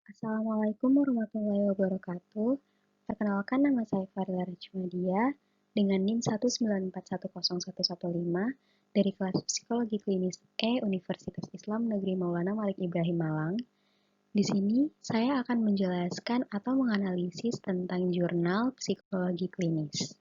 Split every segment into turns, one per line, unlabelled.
Assalamualaikum warahmatullahi wabarakatuh. Perkenalkan, nama saya Farila Rachmadia dengan NIM 194101115 dari kelas Psikologi Klinis E Universitas Islam Negeri Maulana Malik Ibrahim Malang. Di sini saya akan menjelaskan atau menganalisis tentang jurnal psikologi klinis.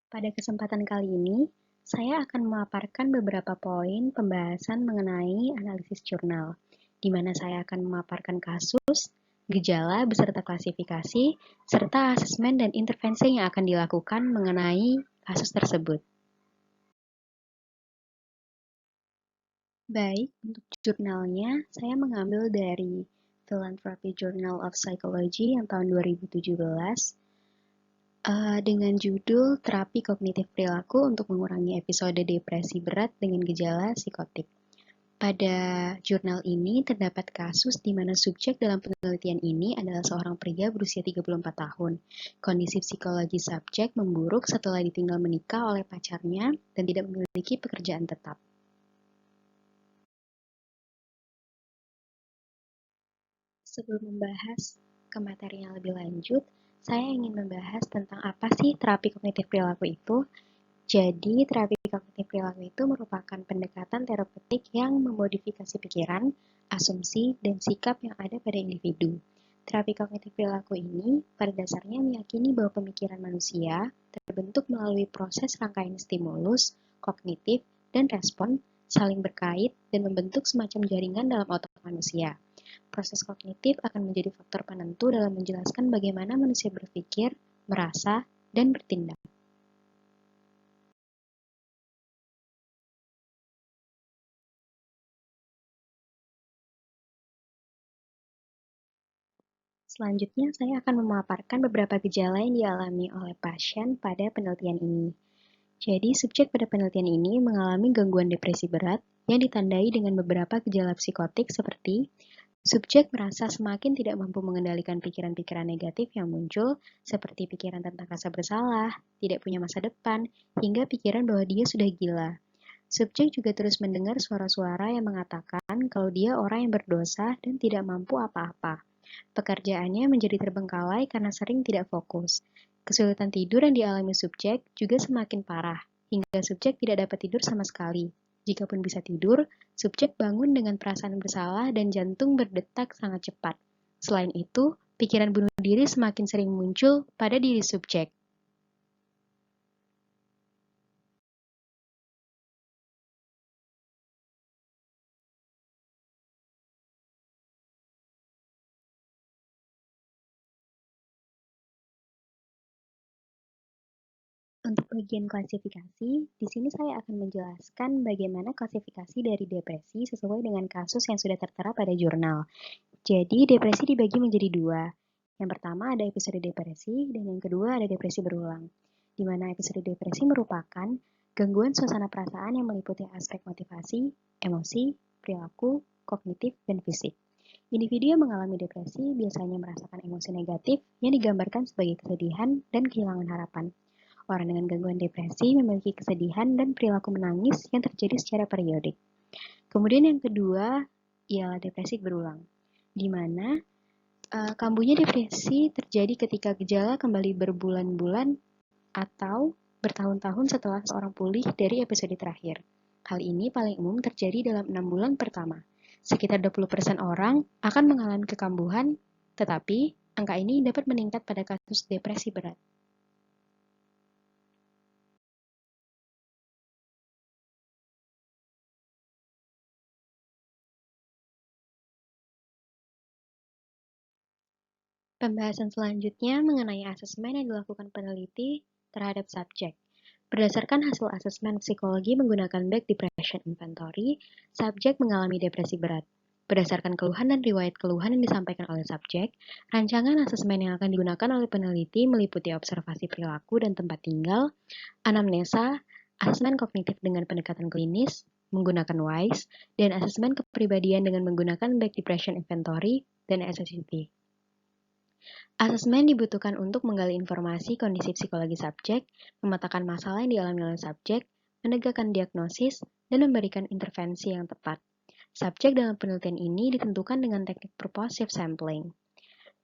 Pada kesempatan kali ini, saya akan memaparkan beberapa poin pembahasan mengenai analisis jurnal, di mana saya akan memaparkan kasus, gejala beserta klasifikasi, serta asesmen dan intervensi yang akan dilakukan mengenai kasus tersebut. Baik, untuk jurnalnya, saya mengambil dari Philanthropy Journal of Psychology yang tahun 2017, dengan judul Terapi Kognitif Perilaku untuk Mengurangi Episode Depresi Berat dengan Gejala Psikotik. Pada jurnal ini terdapat kasus di mana subjek dalam penelitian ini adalah seorang pria berusia 34 tahun. Kondisi psikologi subjek memburuk setelah ditinggal menikah oleh pacarnya dan tidak memiliki pekerjaan tetap. Sebelum membahas ke materi yang lebih lanjut, saya ingin membahas tentang apa sih terapi kognitif perilaku itu. Jadi, terapi kognitif perilaku itu merupakan pendekatan terapeutik yang memodifikasi pikiran, asumsi, dan sikap yang ada pada individu. Terapi kognitif perilaku ini pada dasarnya meyakini bahwa pemikiran manusia terbentuk melalui proses rangkaian stimulus, kognitif, dan respon saling berkait dan membentuk semacam jaringan dalam otak manusia. Proses kognitif akan menjadi faktor penentu dalam menjelaskan bagaimana manusia berpikir, merasa, dan bertindak. Selanjutnya, saya akan memaparkan beberapa gejala yang dialami oleh pasien pada penelitian ini. Jadi, subjek pada penelitian ini mengalami gangguan depresi berat yang ditandai dengan beberapa gejala psikotik seperti subjek merasa semakin tidak mampu mengendalikan pikiran-pikiran negatif yang muncul, seperti pikiran tentang rasa bersalah, tidak punya masa depan, hingga pikiran bahwa dia sudah gila. Subjek juga terus mendengar suara-suara yang mengatakan kalau dia orang yang berdosa dan tidak mampu apa-apa. Pekerjaannya menjadi terbengkalai karena sering tidak fokus. Kesulitan tidur yang dialami subjek juga semakin parah, hingga subjek tidak dapat tidur sama sekali. Jikapun bisa tidur, subjek bangun dengan perasaan bersalah dan jantung berdetak sangat cepat. Selain itu, pikiran bunuh diri semakin sering muncul pada diri subjek. Untuk bagian klasifikasi, di sini saya akan menjelaskan bagaimana klasifikasi dari depresi sesuai dengan kasus yang sudah tertera pada jurnal. Jadi, depresi dibagi menjadi dua. Yang pertama ada episode depresi, dan yang kedua ada depresi berulang. Di mana episode depresi merupakan gangguan suasana perasaan yang meliputi aspek motivasi, emosi, perilaku, kognitif, dan fisik. Individu yang mengalami depresi biasanya merasakan emosi negatif yang digambarkan sebagai kesedihan dan kehilangan harapan. Orang dengan gangguan depresi memiliki kesedihan dan perilaku menangis yang terjadi secara periodik. Kemudian yang kedua ialah depresi berulang, di mana kambuhnya depresi terjadi ketika gejala kembali berbulan-bulan atau bertahun-tahun setelah seorang pulih dari episode terakhir. Hal ini paling umum terjadi dalam 6 bulan pertama. Sekitar 20% orang akan mengalami kekambuhan, tetapi angka ini dapat meningkat pada kasus depresi berat. Pembahasan selanjutnya mengenai asesmen yang dilakukan peneliti terhadap subjek. Berdasarkan hasil asesmen psikologi menggunakan Back Depression Inventory, subjek mengalami depresi berat. Berdasarkan keluhan dan riwayat keluhan yang disampaikan oleh subjek, rancangan asesmen yang akan digunakan oleh peneliti meliputi observasi perilaku dan tempat tinggal, anamnesa, asesmen kognitif dengan pendekatan klinis, menggunakan WISE, dan asesmen kepribadian dengan menggunakan Back Depression Inventory dan SSIT. Asesmen dibutuhkan untuk menggali informasi kondisi psikologi subjek, memetakan masalah yang dialami oleh subjek, menegakkan diagnosis, dan memberikan intervensi yang tepat. Subjek dalam penelitian ini ditentukan dengan teknik purposive sampling.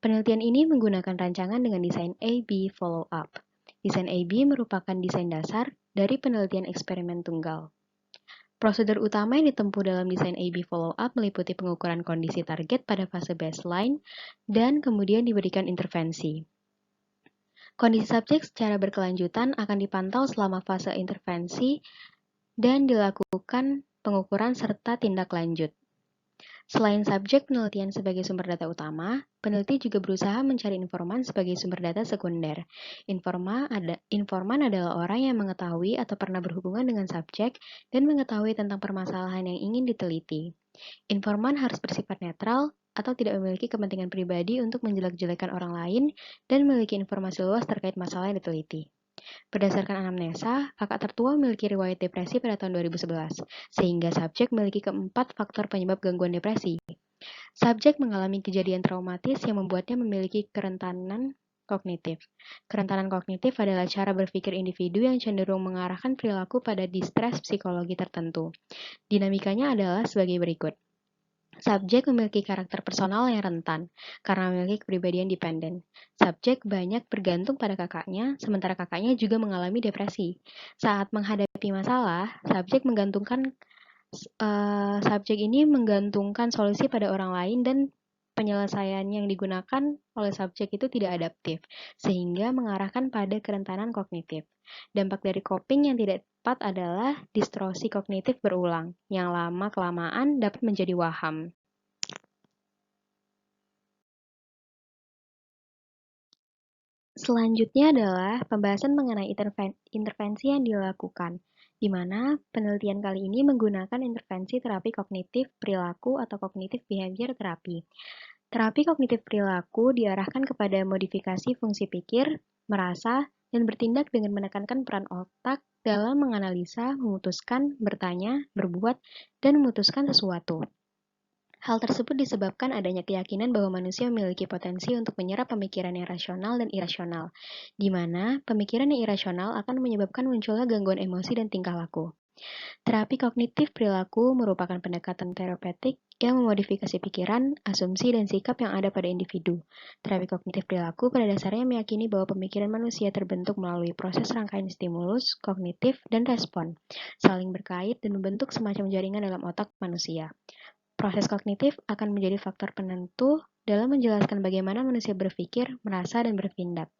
Penelitian ini menggunakan rancangan dengan desain A-B follow-up. Desain A-B merupakan desain dasar dari penelitian eksperimen tunggal. Prosedur utama yang ditempuh dalam desain A-B follow-up meliputi pengukuran kondisi target pada fase baseline dan kemudian diberikan intervensi. Kondisi subjek secara berkelanjutan akan dipantau selama fase intervensi dan dilakukan pengukuran serta tindak lanjut. Selain subjek penelitian sebagai sumber data utama, peneliti juga berusaha mencari informan sebagai sumber data sekunder. Informan adalah orang yang mengetahui atau pernah berhubungan dengan subjek dan mengetahui tentang permasalahan yang ingin diteliti. Informan harus bersifat netral atau tidak memiliki kepentingan pribadi untuk menjelek-jelekan orang lain dan memiliki informasi luas terkait masalah yang diteliti. Berdasarkan anamnesa, kakak tertua memiliki riwayat depresi pada tahun 2011, sehingga subjek memiliki keempat faktor penyebab gangguan depresi. Subjek mengalami kejadian traumatis yang membuatnya memiliki kerentanan kognitif. Kerentanan kognitif adalah cara berpikir individu yang cenderung mengarahkan perilaku pada distres psikologi tertentu. Dinamikanya adalah sebagai berikut. Subjek memiliki karakter personal yang rentan karena memiliki kepribadian dependen. Subjek banyak bergantung pada kakaknya, sementara kakaknya juga mengalami depresi. Saat menghadapi masalah, subjek ini menggantungkan solusi pada orang lain dan penyelesaian yang digunakan oleh subjek itu tidak adaptif, sehingga mengarahkan pada kerentanan kognitif. Dampak dari coping yang tidak tepat adalah distorsi kognitif berulang, yang lama-kelamaan dapat menjadi waham. Selanjutnya adalah pembahasan mengenai intervensi yang dilakukan, di mana penelitian kali ini menggunakan intervensi terapi kognitif perilaku atau kognitif behavior terapi. Terapi kognitif perilaku diarahkan kepada modifikasi fungsi pikir, merasa, dan bertindak dengan menekankan peran otak dalam menganalisa, memutuskan, bertanya, berbuat, dan memutuskan sesuatu. Hal tersebut disebabkan adanya keyakinan bahwa manusia memiliki potensi untuk menyerap pemikiran yang rasional dan irasional, di mana pemikiran yang irasional akan menyebabkan munculnya gangguan emosi dan tingkah laku. Terapi kognitif perilaku merupakan pendekatan terapeutik yang memodifikasi pikiran, asumsi, dan sikap yang ada pada individu. Terapi kognitif perilaku pada dasarnya meyakini bahwa pemikiran manusia terbentuk melalui proses rangkaian stimulus, kognitif, dan respon, saling berkait dan membentuk semacam jaringan dalam otak manusia. Proses kognitif akan menjadi faktor penentu dalam menjelaskan bagaimana manusia berpikir, merasa, dan bertindak.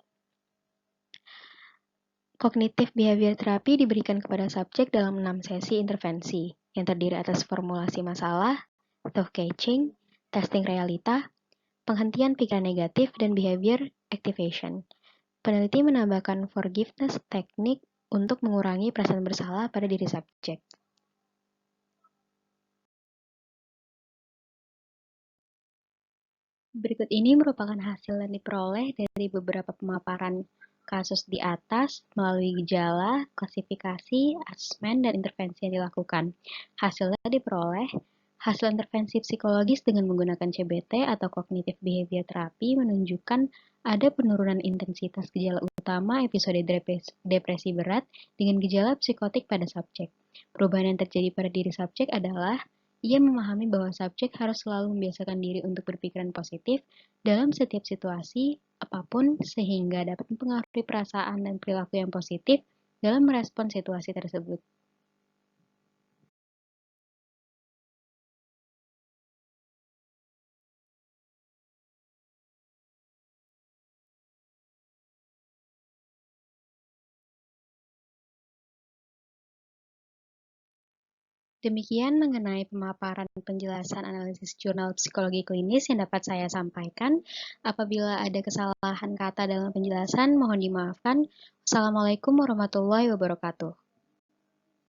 Kognitif behavior terapi diberikan kepada subjek dalam 6 sesi intervensi, yang terdiri atas formulasi masalah, thought catching, testing realita, penghentian pikiran negatif, dan behavior activation. Peneliti menambahkan forgiveness teknik untuk mengurangi perasaan bersalah pada diri subjek. Berikut ini merupakan hasil yang diperoleh dari beberapa pemaparan kasus di atas melalui gejala, klasifikasi, asesmen, dan intervensi yang dilakukan. Hasilnya diperoleh hasil intervensi psikologis dengan menggunakan CBT atau Cognitive Behavior Therapy menunjukkan ada penurunan intensitas gejala utama episode depresi berat dengan gejala psikotik pada subjek. Perubahan yang terjadi pada diri subjek adalah ia memahami bahwa subjek harus selalu membiasakan diri untuk berpikiran positif dalam setiap situasi apapun sehingga dapat mempengaruhi perasaan dan perilaku yang positif dalam merespon situasi tersebut. Demikian mengenai pemaparan penjelasan analisis jurnal psikologi klinis yang dapat saya sampaikan. Apabila ada kesalahan kata dalam penjelasan, mohon dimaafkan. Wassalamualaikum warahmatullahi wabarakatuh.